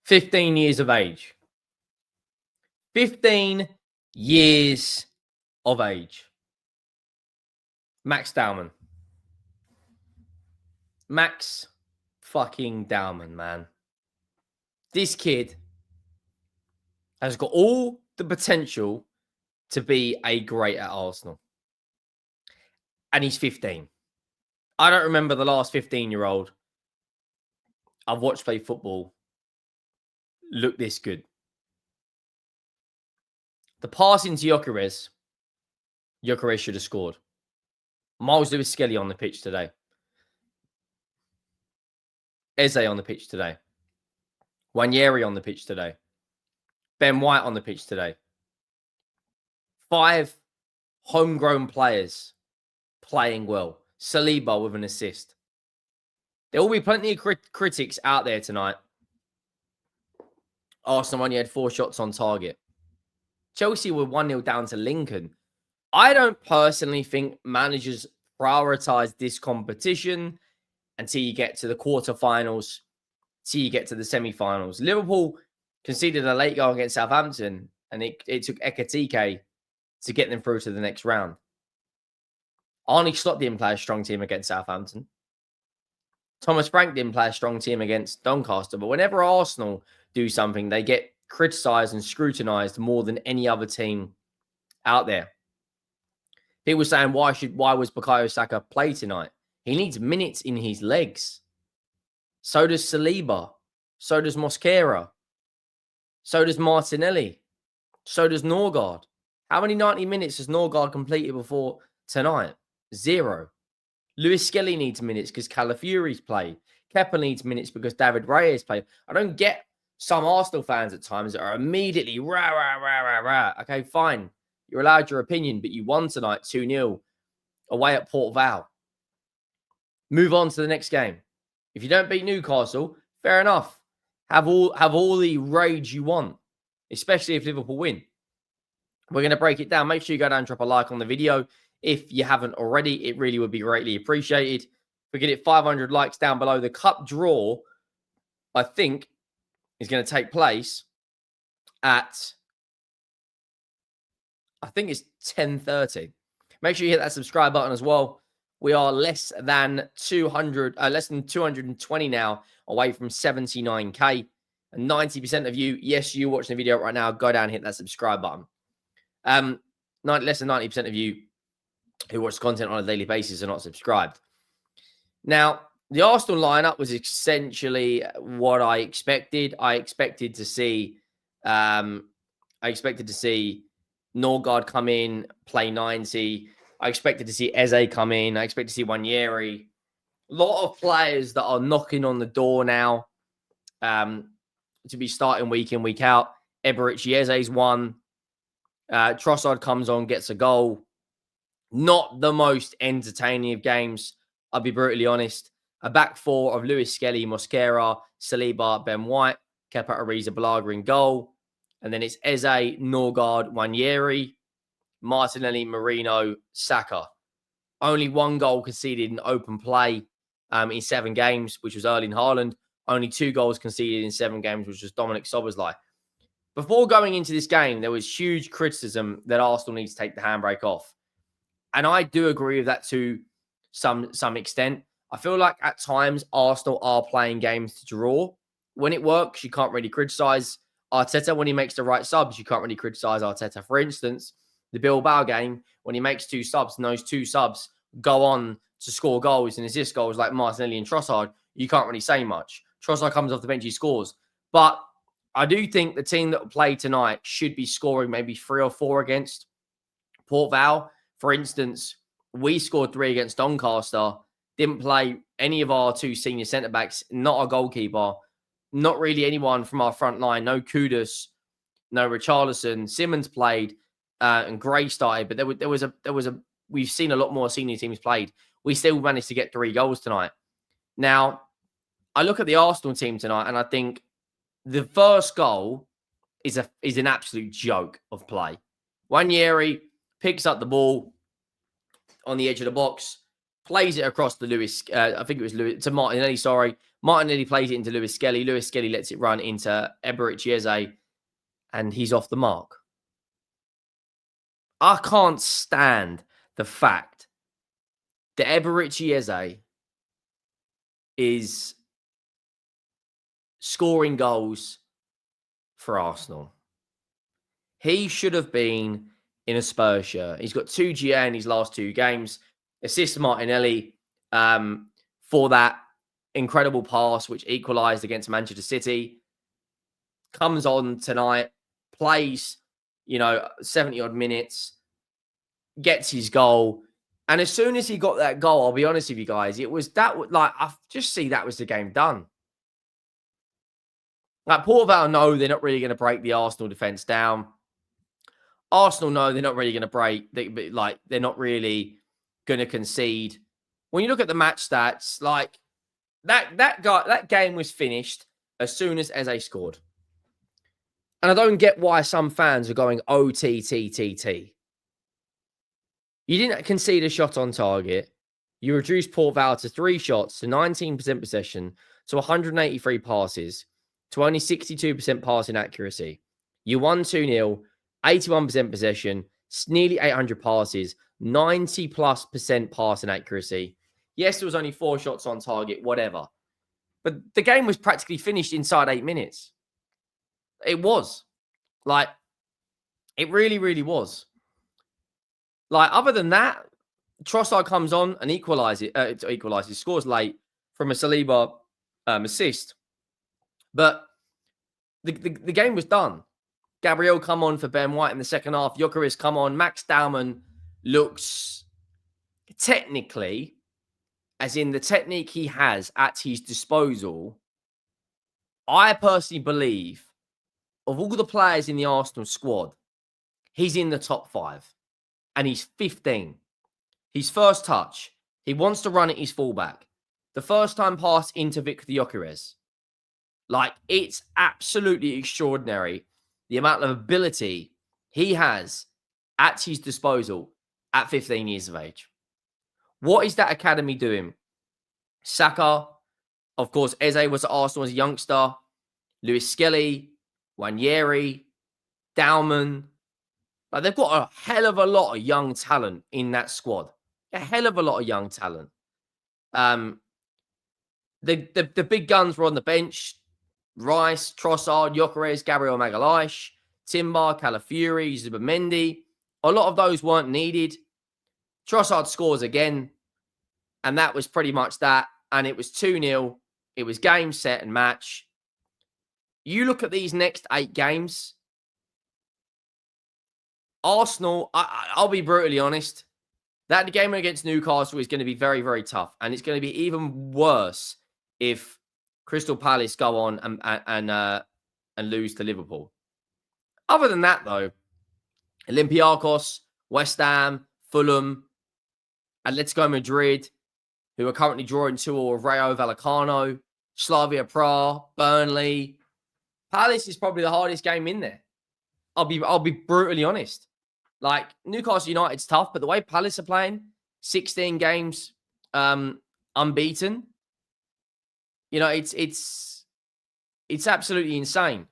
15 years of age. 15 years of age. Max Dowman. Max fucking Dowman, man. This kid has got all the potential to be a great at Arsenal. And he's 15. I don't remember the last 15-year-old I've watched play football look this good. The pass into Gyokeres should have scored. Miles Lewis-Skelly on the pitch today. EZE on the pitch today. Nwaneri on the pitch today. Ben White on the pitch today. 5 homegrown players playing well. Saliba with an assist. There will be plenty of critics out there tonight. Arsenal only had 4 shots on target. Chelsea were 1-0 down to Lincoln. I don't personally think managers prioritize this competition until you get to the quarterfinals, till you get to the semi-finals. Liverpool conceded a late goal against Southampton, and it took Ekitike to get them through to the next round. Arne Slot didn't play a strong team against Southampton. Thomas Frank didn't play a strong team against Doncaster. But whenever Arsenal do something, they get criticised and scrutinised more than any other team out there. People saying, why was Bukayo Saka play tonight? He needs minutes in his legs. So does Saliba. So does Mosquera. So does Martinelli. So does Norgard. How many 90 minutes has Norgard completed before tonight? 0. Lewis-Skelly needs minutes because Calafiori's played. Kepa needs minutes because David Reyes played. I don't get some Arsenal fans at times that are immediately rah, rah, rah, rah, rah. Okay, fine. You're allowed your opinion, but you won tonight 2-0 away at Port Vale. Move on to the next game. If you don't beat Newcastle, fair enough. Have all the rage you want, especially if Liverpool win. We're going to break it down. Make sure you go down and drop a like on the video. If you haven't already, it really would be greatly appreciated. If we get it 500 likes down below, the cup draw, I think, is going to take place at, I think it's 10:30. Make sure you hit that subscribe button as well. We are less than 220 now away from 79k. And 90% of you, yes, you watching the video right now, go down and hit that subscribe button. Less than 90% of you who watch content on a daily basis are not subscribed. Now, the Arsenal lineup was essentially what I expected. I expected to see Norgard come in, play 90. I expected to see EZE come in. I expect to see Nwaneri. A lot of players that are knocking on the door now to be starting week in, week out. Eberechi Eze's one. Trossard comes on, gets a goal. Not the most entertaining of games, I'll be brutally honest. A back 4 of Lewis-Skelly, Mosquera, Saliba, Ben White, Kepa Arrizabalaga in goal. And then it's EZE, Norgard, Nwaneri, Martinelli, Marino, Saka. Only 1 goal conceded in open play in 7 games, which was Erling Haaland. Only 2 goals conceded in 7 games, which was Dominic Szoboszlai. Before going into this game, there was huge criticism that Arsenal needs to take the handbrake off. And I do agree with that to some extent. I feel like at times Arsenal are playing games to draw. When it works, you can't really criticise Arteta. When he makes the right subs, you can't really criticise Arteta. For instance, the Bilbao game, when he makes 2 subs and those 2 subs go on to score goals and assist goals like Martinelli and Trossard, you can't really say much. Trossard comes off the bench, he scores. But I do think the team that will play tonight should be scoring maybe 3 or 4 against Port Vale. For instance, we scored 3 against Doncaster, didn't play any of our 2 senior centre-backs, not our goalkeeper, not really anyone from our front line, no Kudus, no Richarlison. Simmons played and Gray started, but there was a we've seen a lot more senior teams played. We still managed to get 3 goals tonight. Now, I look at the Arsenal team tonight and I think the first goal is an absolute joke of play. Nwaneri picks up the ball on the edge of the box, plays it across to Lewis. I think it was Lewis to Martinelli. Sorry, Martinelli plays it into Lewis Skelly. Lewis Skelly lets it run into Eberechi Eze, and he's off the mark. I can't stand the fact that Eberechi Eze is scoring goals for Arsenal. He should have been in a Spurs shirt. He's got 2 GA in his last 2 games. Assist Martinelli for that incredible pass, which equalised against Manchester City. Comes on tonight, plays, 70-odd minutes, gets his goal. And as soon as he got that goal, I'll be honest with you guys, it was that, I just see that was the game done. Like, Port Vale know they're not really going to break the Arsenal defence down. Arsenal know they're not really going to break. They're not really going to concede. When you look at the match stats, like that game was finished as soon as Eze scored. And I don't get why some fans are going OTTTT. You didn't concede a shot on target. You reduced Port Vale to 3 shots, to 19% possession, to 183 passes, to only 62% passing accuracy. You won 2-0, 81% possession, nearly 800 passes, 90+% passing accuracy. Yes, there was only 4 shots on target, whatever. But the game was practically finished inside 8 minutes. It was. Like, it really, really was. Like, other than that, Trossard comes on and equalises, scores late from a Saliba assist. But the game was done. Gabriel come on for Ben White in the second half. Gyokeres come on. Max Dowman looks technically, as in the technique he has at his disposal, I personally believe of all the players in the Arsenal squad, he's in the top 5. And he's 15. His first touch, he wants to run at his fullback. The first time pass into Victor Gyokeres. Like, it's absolutely extraordinary the amount of ability he has at his disposal at 15 years of age. What is that academy doing? Saka, of course, Eze was at Arsenal as a youngster. Lewis Skelly, Wanyeri, Dowman. Like, they've got a hell of a lot of young talent in that squad. A hell of a lot of young talent. The big guns were on the bench. Rice, Trossard, Gyokeres, Gabriel Magalhaes, Timber, Calafiori, Zubimendi. A lot of those weren't needed. Trossard scores again. And that was pretty much that. And it was 2-0. It was game, set, and match. You look at these next 8 games. Arsenal, I'll be brutally honest. That game against Newcastle is going to be very, very tough. And it's going to be even worse if Crystal Palace go on and lose to Liverpool. Other than that, though, Olympiacos, West Ham, Fulham, Atletico Madrid, who are currently drawing 2-2 of Rayo Vallecano, Slavia Prague, Burnley. Palace is probably the hardest game in there. I'll be brutally honest. Like, Newcastle United's tough, but the way Palace are playing, 16 games unbeaten, it's absolutely insane.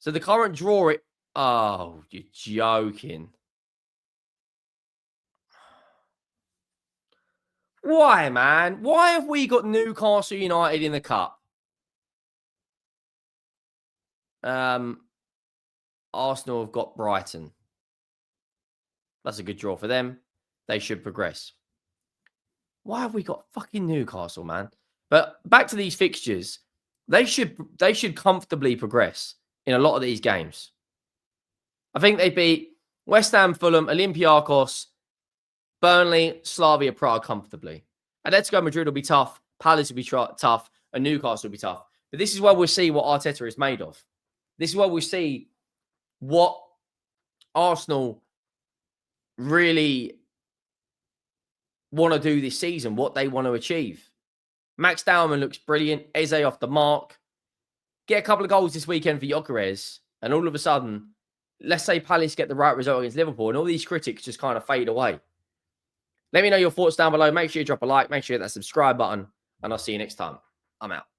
So the current draw, oh, you're joking. Why, man? Why have we got Newcastle United in the cup? Arsenal have got Brighton. That's a good draw for them. They should progress. Why have we got fucking Newcastle, man? But back to these fixtures. They should comfortably progress in a lot of these games. I think they beat West Ham, Fulham, Olympiacos, Burnley, Slavia Prague comfortably. Atletico Madrid will be tough. Palace will be tough. And Newcastle will be tough. But this is where we'll see what Arteta is made of. This is where we'll see what Arsenal really want to do this season, what they want to achieve. Max Dowman looks brilliant. Eze off the mark. Get a couple of goals this weekend for Gyokeres, and all of a sudden, let's say Palace get the right result against Liverpool, and all these critics just kind of fade away. Let me know your thoughts down below. Make sure you drop a like. Make sure you hit that subscribe button. And I'll see you next time. I'm out.